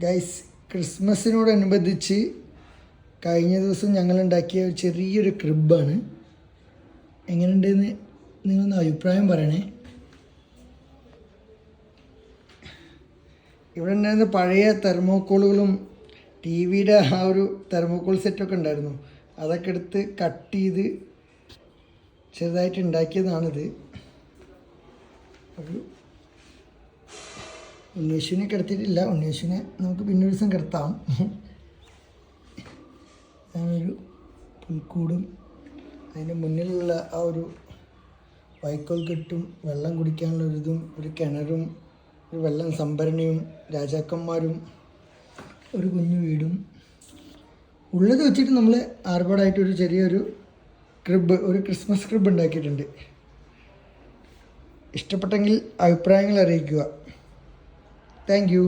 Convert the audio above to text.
Guys, ക്രിസ്മസിനോടനുബന്ധിച്ച് കഴിഞ്ഞ ദിവസം ഞങ്ങളുണ്ടാക്കിയ ചെറിയൊരു ക്രിബാണ്. എങ്ങനെയുണ്ടെന്ന് നിങ്ങളൊന്ന് അഭിപ്രായം പറയണേ. ഇവിടെ ഉണ്ടായിരുന്ന പഴയ തെർമോക്കോളുകളും ടി വിയുടെ ആ ഒരു തെർമോക്കോൾ സെറ്റൊക്കെ ഉണ്ടായിരുന്നു. അതൊക്കെ എടുത്ത് കട്ട് ചെയ്ത് ചെറുതായിട്ട് ഉണ്ടാക്കിയതാണിത്. ഒരു ഉണ്ണിയേശുവിനെ കിടത്തിയിട്ടില്ല. ഉണ്ണിയേശുവിനെ നമുക്ക് പിന്നെ ഒരു ദിവസം കിടത്താം. ഒരു പുൽക്കൂടും അതിൻ്റെ മുന്നിലുള്ള ആ ഒരു വൈക്കോൽ കെട്ടും വെള്ളം കുടിക്കാനുള്ള ഒരിതും ഒരു കിണറും ഒരു വെള്ളം സംഭരണിയും രാജാക്കന്മാരും ഒരു കുഞ്ഞു വീടും ഉള്ളത് വെച്ചിട്ട് നമ്മൾ ആർഭാടായിട്ടൊരു ചെറിയൊരു ക്രിബ്, ഒരു ക്രിസ്മസ് ക്രിബ് ഉണ്ടാക്കിയിട്ടുണ്ട്. ഇഷ്ടപ്പെട്ടെങ്കിൽ അഭിപ്രായങ്ങൾ അറിയിക്കുക. Thank you.